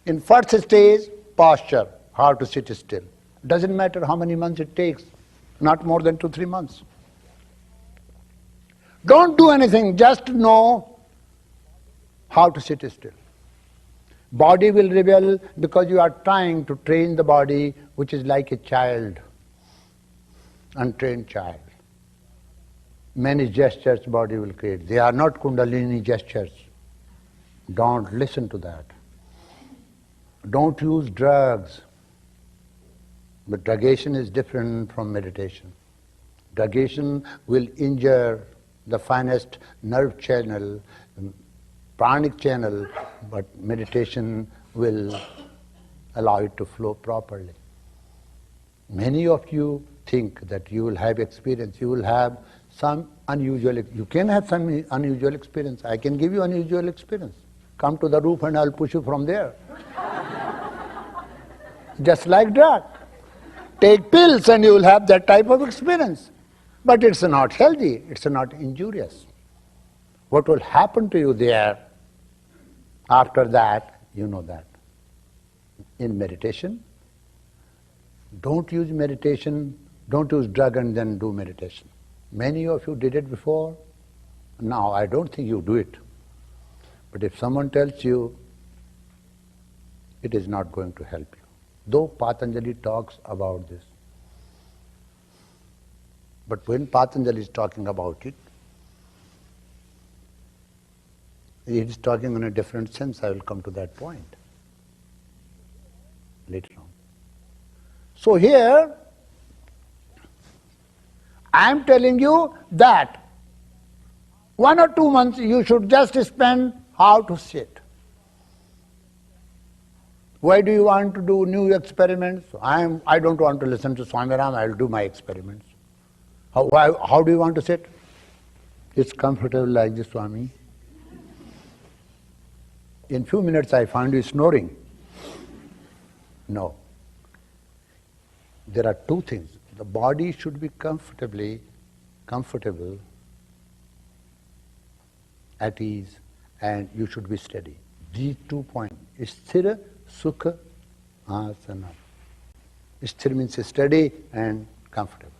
In first stage, posture, how to sit still. Doesn't matter how many months it takes, not more than 2-3 months. Don't do anything, just know how to sit still. Body will rebel because you are trying to train the body, which is like a child, untrained child. Many gestures body will create. They are not Kundalini gestures. Don't listen to that. Don't use drugs. But drugation is different from meditation. Drugation will injure the finest nerve channel, pranic channel, but meditation will allow it to flow properly. Many of you think that you will have experience, you will have some unusual, you can have some unusual experience. I can give you unusual experience. Come to the roof and I'll push you from there. Just like drug. Take pills and you will have that type of experience. But it's not healthy, it's not injurious. What will happen to you there, after that, you know that. In meditation, don't use meditation, don't use drug and then do meditation. Many of you did it before. Now, I don't think you do it. But if someone tells you, it is not going to help you. Though Patanjali talks about this. But when Patanjali is talking about it, he is talking in a different sense. I will come to that point later on. So here, I am telling you that 1 or 2 months you should just spend how to sit. Why do you want to do new experiments? I don't want to listen to Swami Rama, I will do my experiments. How do you want to sit? It's comfortable like this, Swami. In few minutes I found you snoring. No. There are two things. The body should be comfortable, at ease, and you should be steady. These 2 points. Sthira, sukha, asana. Sthira means steady and comfortable.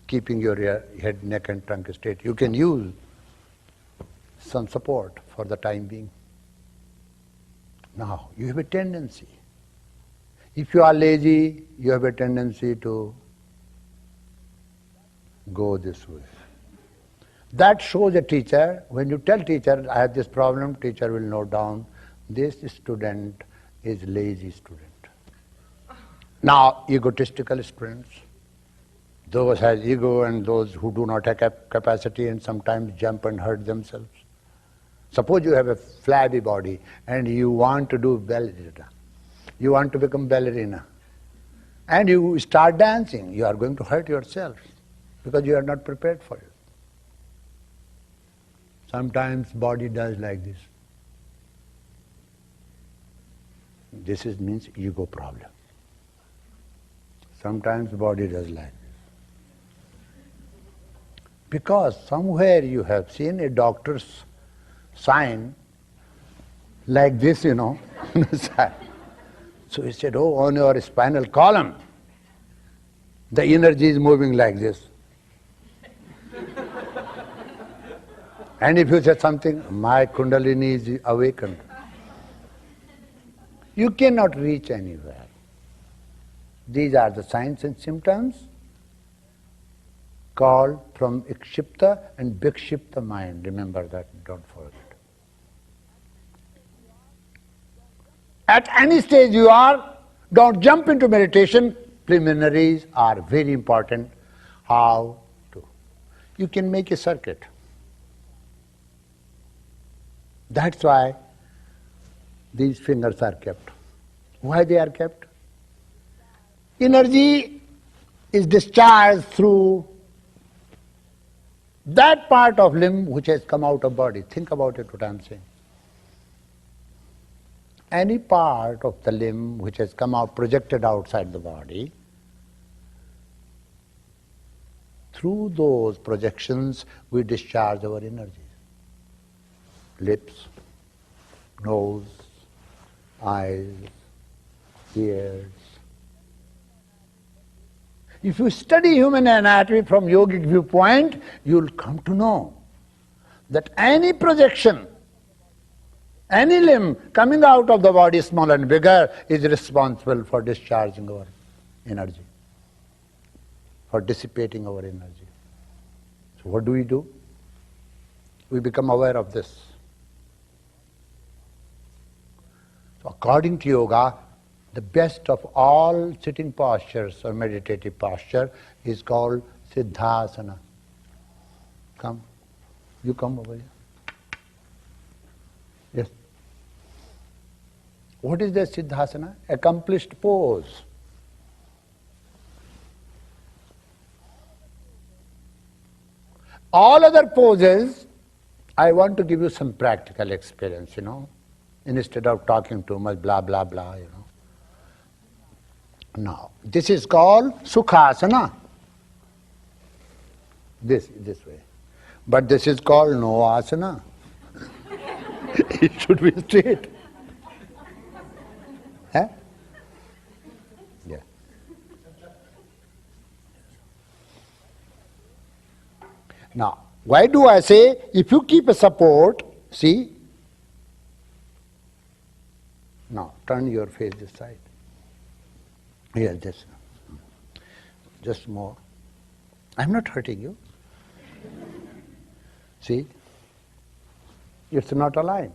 Keeping your head, neck and trunk straight. You can use some support for the time being. Now, you have a tendency. If you are lazy, you have a tendency to go this way. That shows a teacher, when you tell teacher, I have this problem, teacher will note down, this student is lazy student. Now, egotistical students, those has ego and those who do not have capacity and sometimes jump and hurt themselves. Suppose you have a flabby body and you want to do ballerina. You want to become ballerina. And you start dancing. You are going to hurt yourself because you are not prepared for it. Sometimes body does like this. This means ego problem. Sometimes body does like this. Because somewhere you have seen a doctor's sign like this, So he said, oh, on your spinal column, the energy is moving like this. And if you say something, my Kundalini is awakened. You cannot reach anywhere. These are the signs and symptoms called from Ikshipta and Vikshipta mind. Remember that, don't forget. At any stage you are, don't jump into meditation. Preliminaries are very important. How to? You can make a circuit. That's why these fingers are kept. Why they are kept? Energy is discharged through that part of limb which has come out of body. Think about it, what I am saying. Any part of the limb which has come out, projected outside the body, through those projections we discharge our energies. Lips, nose, eyes, ears. If you study human anatomy from yogic viewpoint, you'll come to know that any projection, any limb coming out of the body, small and bigger, is responsible for discharging our energy, for dissipating our energy. So what do? We become aware of this. So according to yoga, the best of all sitting postures or meditative posture is called Siddhasana. Come. You come over here. Yes. What is the Siddhasana? Accomplished pose. All other poses, I want to give you some practical experience, instead of talking too much, blah, blah, blah, Now, this is called Sukhasana. This way. But this is called no asana. It should be straight. Huh? Yeah. Now, why do I say, if you keep a support, see? Now, turn your face this side. Here, just more. I'm not hurting you. See? It's not aligned.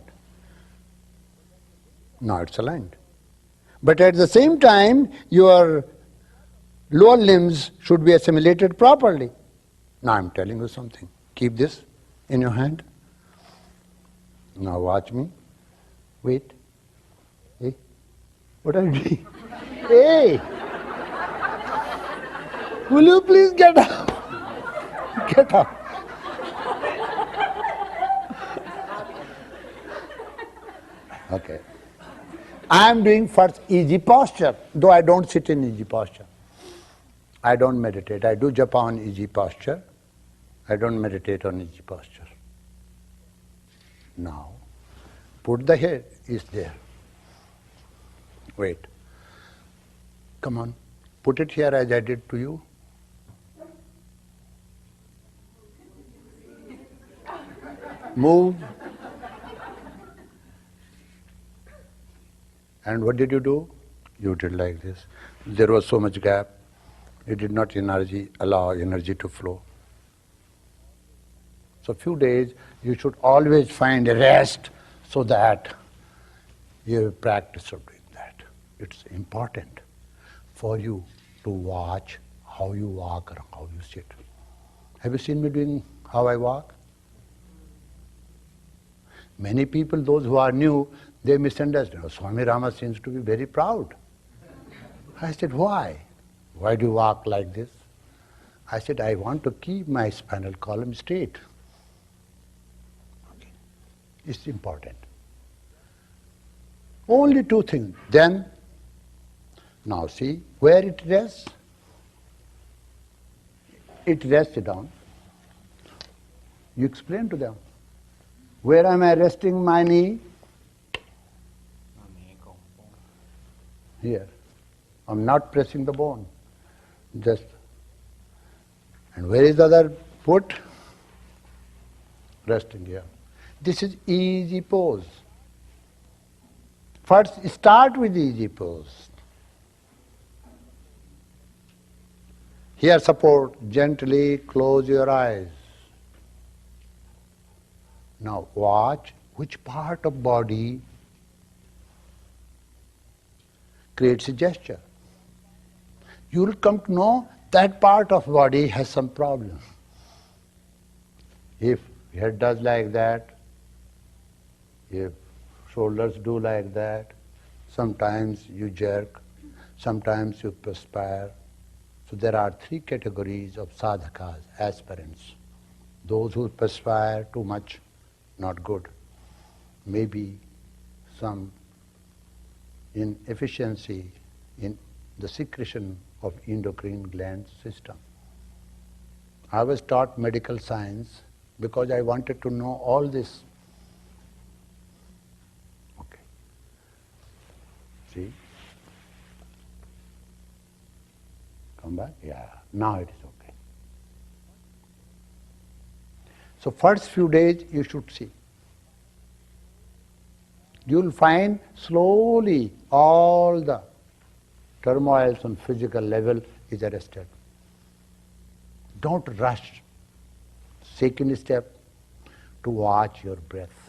Now it's aligned. But at the same time, your lower limbs should be assimilated properly. Now I'm telling you something. Keep this in your hand. Now watch me. Wait. Hey. What are you doing? Hey! Will you please get up? Get up. Okay. I am doing first easy posture, though I don't sit in easy posture. I don't meditate. I do japa on easy posture. I don't meditate on easy posture. Now, put the head is there. Wait. Come on. Put it here as I did to you. Move. And what did you do? You did like this. There was so much gap. It did not allow energy to flow. So few days you should always find a rest so that you practice of doing that. It's important for you to watch how you walk or how you sit. Have you seen me doing how I walk? Many people, those who are new, they misunderstand. Swami Rama seems to be very proud. I said, why? Why do you walk like this? I said, I want to keep my spinal column straight. Okay. It's important. Only two things. Then, now see, where it rests? It rests down. You explain to them. Where am I resting my knee? Here. I'm not pressing the bone. Just. And where is the other foot? Resting here. This is easy pose. First, start with easy pose. Here, support. Gently close your eyes. Now, watch which part of body creates a gesture. You will come to know that part of body has some problem. If head does like that, if shoulders do like that, sometimes you jerk, sometimes you perspire. So there are three categories of sadhakas, aspirants. Those who perspire too much, not good. Maybe some inefficiency in the secretion of endocrine gland system. I was taught medical science because I wanted to know all this. Come back. Yeah, now it is okay. So first few days you should see. You will find slowly all the turmoils on physical level is arrested. Don't rush. Second step, to watch your breath.